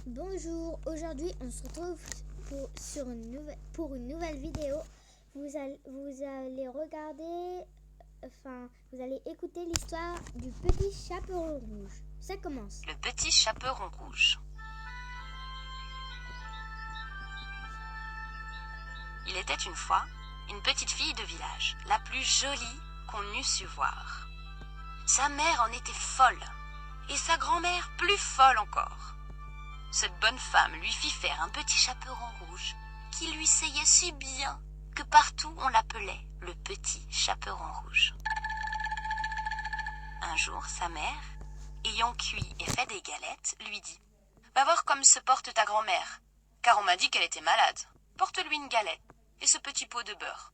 Bonjour, aujourd'hui on se retrouve pour une nouvelle vidéo. Vous allez regarder, vous allez écouter l'histoire du petit chaperon rouge. Ça commence. Le petit chaperon rouge. Il était une fois une petite fille de village, la plus jolie qu'on eût su voir. Sa mère en était folle, et sa grand-mère plus folle encore. Cette bonne femme lui fit faire un petit chaperon rouge qui lui seyait si bien que partout on l'appelait le petit chaperon rouge. Un jour, sa mère, ayant cuit et fait des galettes, lui dit « Va voir comme se porte ta grand-mère, car on m'a dit qu'elle était malade. Porte-lui une galette et ce petit pot de beurre. »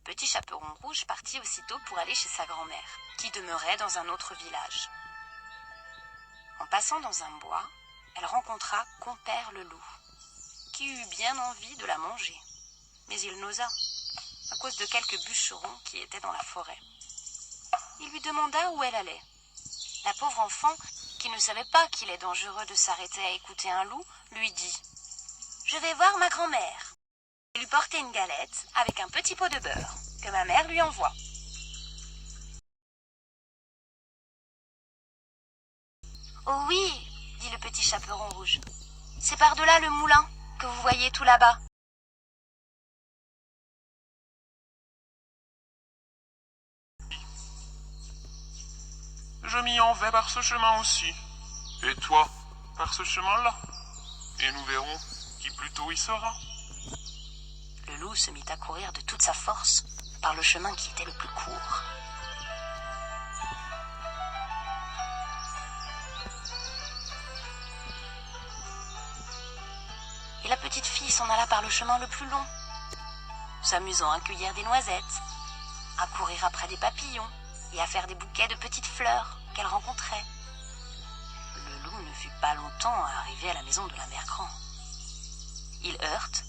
Petit chaperon rouge partit aussitôt pour aller chez sa grand-mère, qui demeurait dans un autre village. En passant dans un bois, elle rencontra Compère le loup, qui eut bien envie de la manger. Mais il n'osa, à cause de quelques bûcherons qui étaient dans la forêt. Il lui demanda où elle allait. La pauvre enfant, qui ne savait pas qu'il est dangereux de s'arrêter à écouter un loup, lui dit « Je vais voir ma grand-mère. Elle lui porter une galette avec un petit pot de beurre que ma mère lui envoie. » « Oh oui, dit le petit chaperon rouge. C'est par-delà le moulin que vous voyez tout là-bas. » Je m'y en vais par ce chemin aussi. Et toi, par ce chemin-là. Et nous verrons qui plus tôt y sera. Le loup se mit à courir de toute sa force par le chemin qui était le plus court. Et la petite fille s'en alla par le chemin le plus long, s'amusant à cueillir des noisettes, à courir après des papillons et à faire des bouquets de petites fleurs qu'elle rencontrait. Le loup ne fut pas longtemps à arriver à la maison de la mère Grand. Il heurte.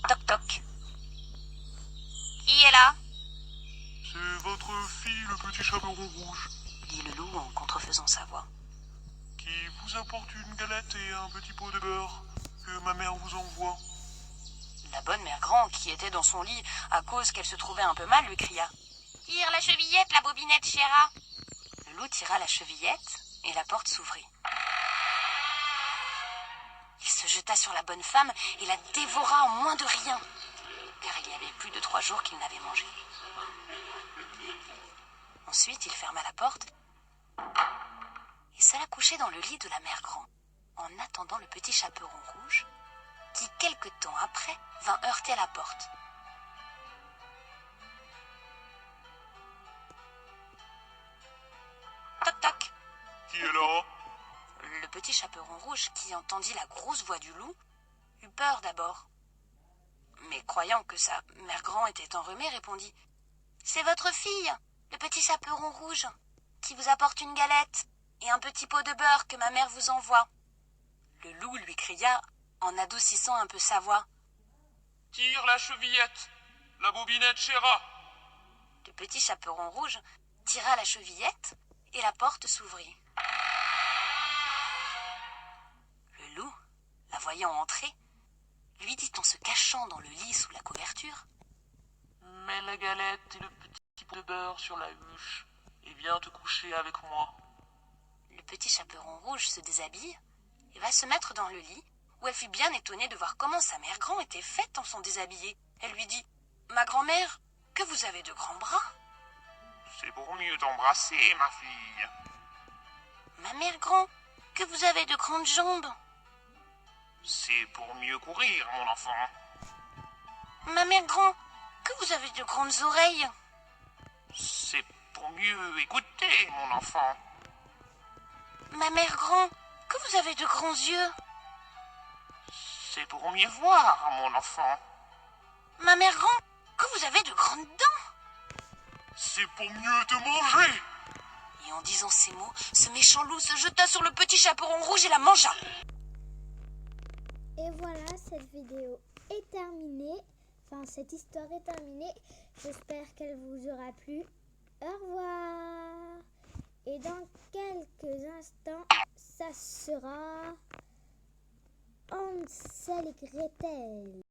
Toc toc. Qui est là? C'est votre fille, le petit chaperon rouge, Dit le loup en contrefaisant sa voix. qui vous apporte une galette et un petit pot de beurre que ma mère vous envoie. La bonne mère Grand, qui était dans son lit à cause qu'elle se trouvait un peu mal, lui cria « Tire la chevillette, la bobinette, chéra !» Le loup tira la chevillette et la porte s'ouvrit. Il se jeta sur la bonne femme et la dévora en moins de rien, car il y avait plus de 3 jours qu'il n'avait mangé. Ensuite, il ferma la porte et s'alla coucher dans le lit de la mère Grand, en attendant le petit chaperon rouge, qui, quelque temps après, vint heurter à la porte. Toc toc. Qui est là? Le petit chaperon rouge, qui entendit la grosse voix du loup, eut peur d'abord. Mais croyant que sa mère Grand était enrhumée, répondit « C'est votre fille, le petit chaperon rouge, qui vous apporte une galette et un petit pot de beurre que ma mère vous envoie. » Le loup lui cria, en adoucissant un peu sa voix. « Tire la chevillette, la bobinette, chéra !» Le petit chaperon rouge tira la chevillette et la porte s'ouvrit. Le loup, la voyant entrer, lui dit en se cachant dans le lit sous la couverture « Mets la galette et le petit pot de beurre sur la huche et viens te coucher avec moi. » Le petit chaperon rouge se déshabille et va se mettre dans le lit, où elle fut bien étonnée de voir comment sa mère Grand était faite en son déshabillé. Elle lui dit « Ma grand-mère, que vous avez de grands bras !»« C'est pour mieux t'embrasser, ma fille. »« Ma mère Grand, que vous avez de grandes jambes !»« C'est pour mieux courir, mon enfant. »« Ma mère Grand, que vous avez de grandes oreilles !»« C'est pour mieux écouter, mon enfant. »« Ma mère Grand, que vous avez de grands yeux !»« C'est pour mieux voir, mon enfant. »« Ma mère Grand, que vous avez de grandes dents !»« C'est pour mieux te manger. » Et en disant ces mots, ce méchant loup se jeta sur le petit chaperon rouge et la mangea. Et voilà, cette vidéo est terminée. Cette histoire est terminée. J'espère qu'elle vous aura plu. Au revoir. Et dans quelques instants, ça sera... Hansel et Gretel.